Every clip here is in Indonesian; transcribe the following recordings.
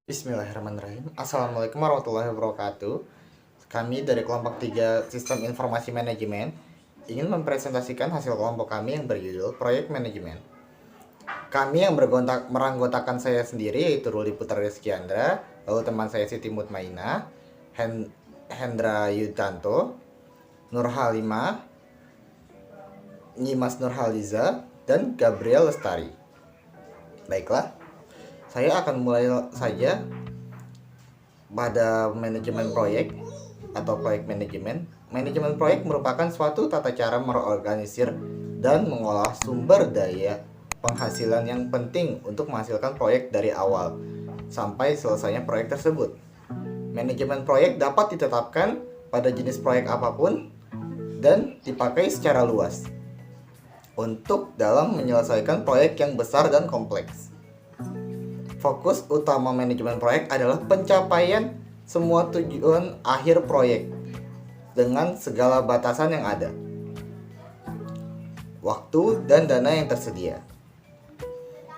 Bismillahirrahmanirrahim. Assalamualaikum warahmatullahi wabarakatuh. Kami dari kelompok 3 Sistem Informasi Manajemen ingin mempresentasikan hasil kelompok kami yang berjudul Proyek Manajemen. Kami yang meranggotakan saya sendiri yaitu Ruli Putra Rizkyandra, lalu teman saya Siti Mutmainah, Hendra Yudanto, Nur Halimah, Nyimas Nurhaliza, dan Gabriel Lestari. Baiklah, saya akan mulai saja pada manajemen proyek atau proyek manajemen. Manajemen proyek merupakan suatu tata cara mengorganisir dan mengolah sumber daya penghasilan yang penting untuk menghasilkan proyek dari awal sampai selesainya proyek tersebut. Manajemen proyek dapat ditetapkan pada jenis proyek apapun dan dipakai secara luas untuk dalam menyelesaikan proyek yang besar dan kompleks. Fokus utama manajemen proyek adalah pencapaian semua tujuan akhir proyek dengan segala batasan yang ada, waktu dan dana yang tersedia.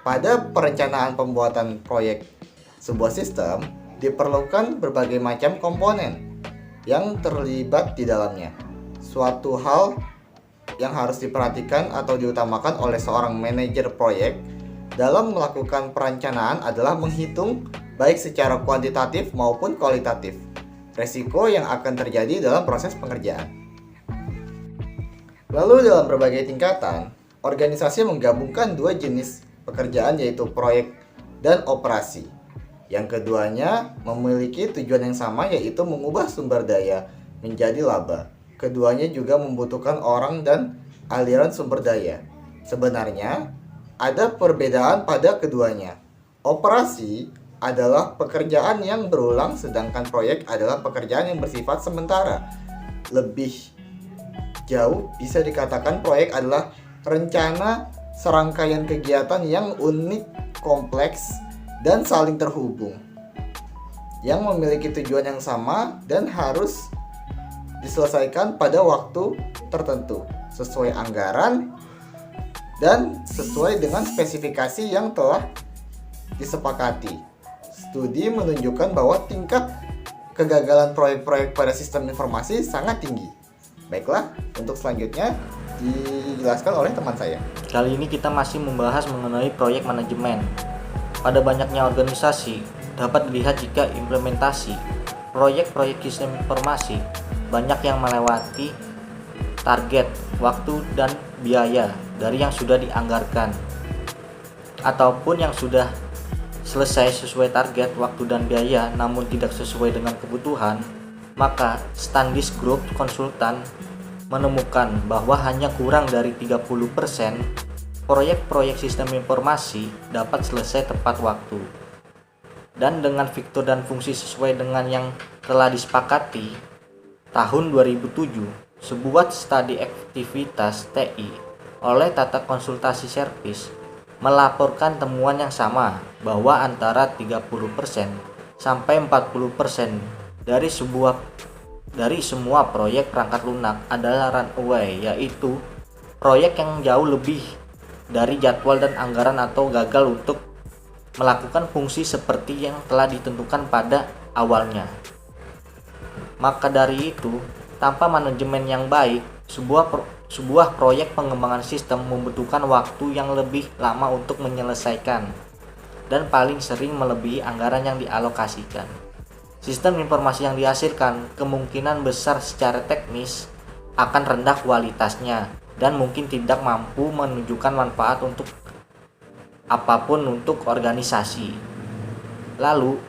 Pada perencanaan pembuatan proyek sebuah sistem, diperlukan berbagai macam komponen yang terlibat di dalamnya. Suatu hal yang harus diperhatikan atau diutamakan oleh seorang manajer proyek dalam melakukan perencanaan adalah menghitung baik secara kuantitatif maupun kualitatif resiko yang akan terjadi dalam proses pengerjaan. Lalu dalam berbagai tingkatan, organisasi menggabungkan dua jenis pekerjaan yaitu proyek dan operasi. Yang keduanya memiliki tujuan yang sama yaitu mengubah sumber daya menjadi laba. Keduanya juga membutuhkan orang dan aliran sumber daya. Sebenarnya ada perbedaan pada keduanya. Operasi adalah pekerjaan yang berulang, sedangkan proyek adalah pekerjaan yang bersifat sementara. Lebih jauh, bisa dikatakan proyek adalah rencana serangkaian kegiatan yang unik, kompleks, dan saling terhubung, yang memiliki tujuan yang sama dan harus diselesaikan pada waktu tertentu, sesuai anggaran dan sesuai dengan spesifikasi yang telah disepakati. Studi menunjukkan bahwa tingkat kegagalan proyek-proyek pada sistem informasi sangat tinggi. Baiklah, untuk selanjutnya dijelaskan oleh teman saya. Kali ini kita masih membahas mengenai proyek manajemen. Pada banyaknya organisasi, dapat dilihat jika implementasi proyek-proyek sistem informasi banyak yang melewati target, waktu, dan biaya dari yang sudah dianggarkan, ataupun yang sudah selesai sesuai target, waktu, dan biaya namun tidak sesuai dengan kebutuhan. Maka Standis Group Konsultan menemukan bahwa hanya kurang dari 30% proyek-proyek sistem informasi dapat selesai tepat waktu dan dengan fitur dan fungsi sesuai dengan yang telah disepakati. Tahun 2007, sebuah studi aktivitas TI oleh Tata Konsultasi Service melaporkan temuan yang sama, bahwa antara 30% sampai 40% dari semua proyek perangkat lunak adalah runaway, yaitu proyek yang jauh lebih dari jadwal dan anggaran atau gagal untuk melakukan fungsi seperti yang telah ditentukan pada awalnya. Maka dari itu, tanpa manajemen yang baik, sebuah proyek pengembangan sistem membutuhkan waktu yang lebih lama untuk menyelesaikan dan paling sering melebihi anggaran yang dialokasikan. Sistem informasi yang dihasilkan kemungkinan besar secara teknis akan rendah kualitasnya dan mungkin tidak mampu menunjukkan manfaat untuk apapun untuk organisasi. Lalu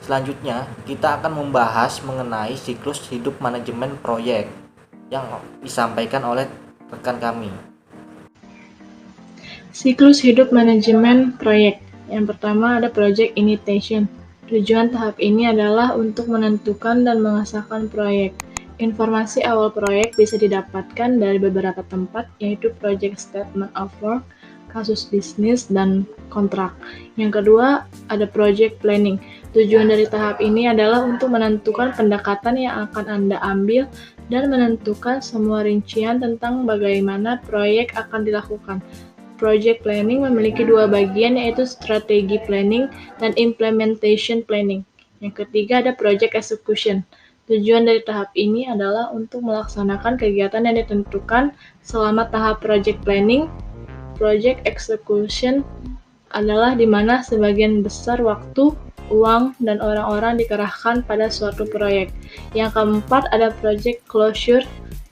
selanjutnya kita akan membahas mengenai siklus hidup manajemen proyek yang disampaikan oleh rekan kami. Siklus hidup manajemen proyek. Yang pertama ada project initiation. Tujuan tahap ini adalah untuk menentukan dan mengesahkan proyek. Informasi awal proyek bisa didapatkan dari beberapa tempat, yaitu project statement of work, kasus bisnis, dan kontrak. Yang kedua ada project planning. Tujuan dari tahap ini adalah untuk menentukan pendekatan yang akan Anda ambil dan menentukan semua rincian tentang bagaimana proyek akan dilakukan. project planning memiliki dua bagian, yaitu strategi planning dan implementation planning. Yang ketiga ada project execution. Tujuan dari tahap ini adalah untuk melaksanakan kegiatan yang ditentukan selama tahap project planning. Project execution adalah di mana sebagian besar waktu, uang, dan orang-orang dikerahkan pada suatu proyek. Yang keempat ada project closure.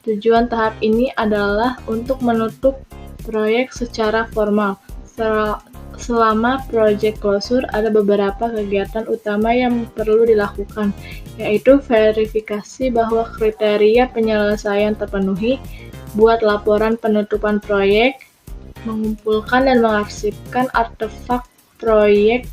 Tujuan tahap ini adalah untuk menutup proyek secara formal. Selama project closure ada beberapa kegiatan utama yang perlu dilakukan, yaitu verifikasi bahwa kriteria penyelesaian terpenuhi, buat laporan penutupan proyek, mengumpulkan dan mengarsipkan artefak proyek,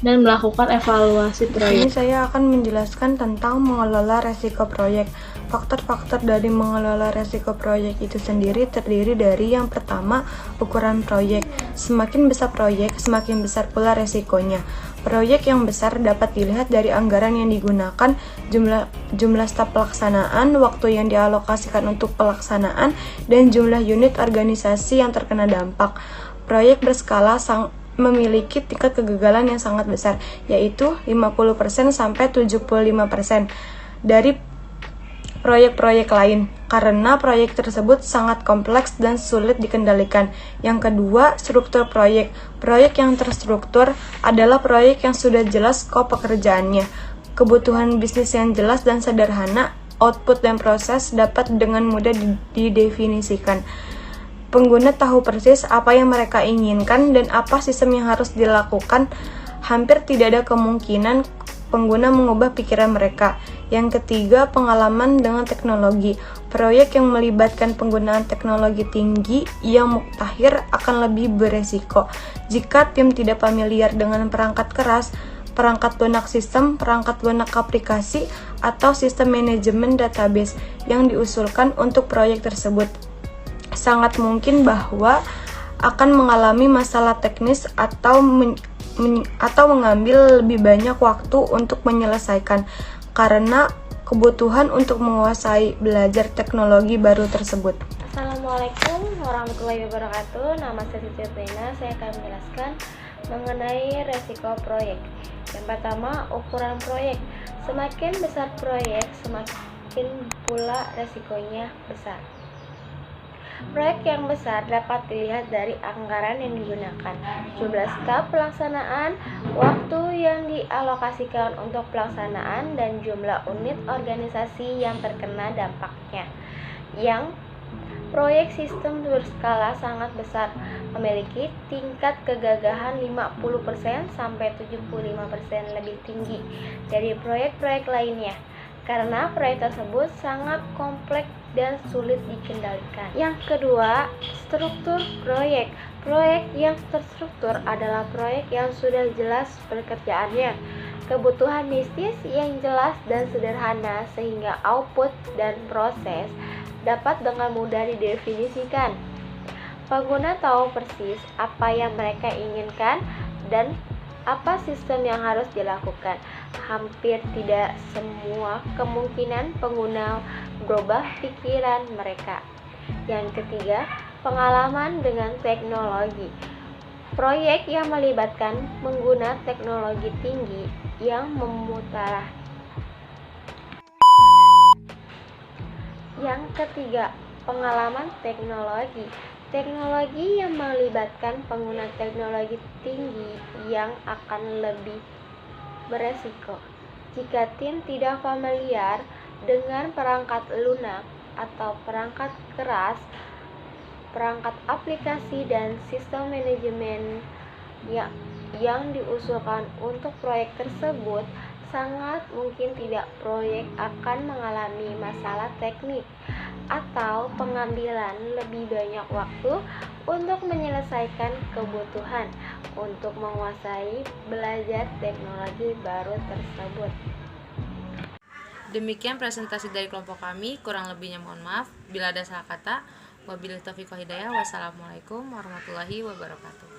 dan melakukan evaluasi Di proyek. sini saya akan menjelaskan tentang mengelola resiko proyek. Faktor-faktor dari mengelola resiko proyek itu sendiri terdiri dari yang pertama, ukuran proyek. Semakin besar proyek, semakin besar pula resikonya. Proyek yang besar dapat dilihat dari anggaran yang digunakan, jumlah staf pelaksanaan, waktu yang dialokasikan untuk pelaksanaan, dan jumlah unit organisasi yang terkena dampak. Proyek berskala memiliki tingkat kegagalan yang sangat besar, yaitu 50% sampai 75% dari proyek-proyek lain, karena proyek tersebut sangat kompleks dan sulit dikendalikan. Yang kedua, struktur proyek. Proyek yang terstruktur adalah proyek yang sudah jelas skop pekerjaannya, kebutuhan bisnis yang jelas dan sederhana, output dan proses dapat dengan mudah didefinisikan. Pengguna tahu persis apa yang mereka inginkan dan apa sistem yang harus dilakukan. Hampir tidak ada kemungkinan pengguna mengubah pikiran mereka. Yang ketiga, pengalaman dengan teknologi. Proyek yang melibatkan penggunaan teknologi tinggi yang mutakhir akan lebih beresiko. Jika tim tidak familiar dengan perangkat keras, perangkat lunak sistem, perangkat lunak aplikasi, atau sistem manajemen database yang diusulkan untuk proyek tersebut, sangat mungkin bahwa akan mengalami masalah teknis atau mengambil lebih banyak waktu untuk menyelesaikan karena kebutuhan untuk menguasai belajar teknologi baru tersebut. Assalamualaikum warahmatullahi wabarakatuh. Nama saya Siti Rina. Saya akan menjelaskan mengenai resiko proyek. Yang pertama, ukuran proyek. Semakin besar proyek, semakin pula resikonya besar. Proyek yang besar dapat dilihat dari anggaran yang digunakan, jumlah staf pelaksanaan, waktu yang dialokasikan untuk pelaksanaan, dan jumlah unit organisasi yang terkena dampaknya. Yang proyek sistem berskala sangat besar memiliki tingkat kegagalan 50% sampai 75% lebih tinggi dari proyek-proyek lainnya. Karena proyek tersebut sangat kompleks dan sulit dikendalikan. Yang kedua, struktur proyek. Proyek yang terstruktur adalah proyek yang sudah jelas pekerjaannya, kebutuhan bisnis yang jelas dan sederhana, sehingga output dan proses dapat dengan mudah didefinisikan. Pengguna tahu persis apa yang mereka inginkan dan apa sistem yang harus dilakukan. Hampir tidak semua kemungkinan pengguna berubah pikiran mereka. Yang ketiga, pengalaman dengan teknologi. Proyek yang melibatkan pengguna teknologi tinggi yang memutar. Yang ketiga, pengalaman teknologi. Teknologi yang melibatkan pengguna teknologi tinggi yang akan lebih beresiko. Jika tim tidak familiar dengan perangkat lunak atau perangkat keras, perangkat aplikasi dan sistem manajemen yang diusulkan untuk proyek tersebut, sangat mungkin tidak proyek akan mengalami masalah teknik atau pengambilan lebih banyak waktu untuk menyelesaikan kebutuhan untuk menguasai belajar teknologi baru tersebut. Demikian presentasi dari kelompok kami, kurang lebihnya mohon maaf. Bila ada salah kata, wabillahi taufiq wal hidayah. Wassalamualaikum warahmatullahi wabarakatuh.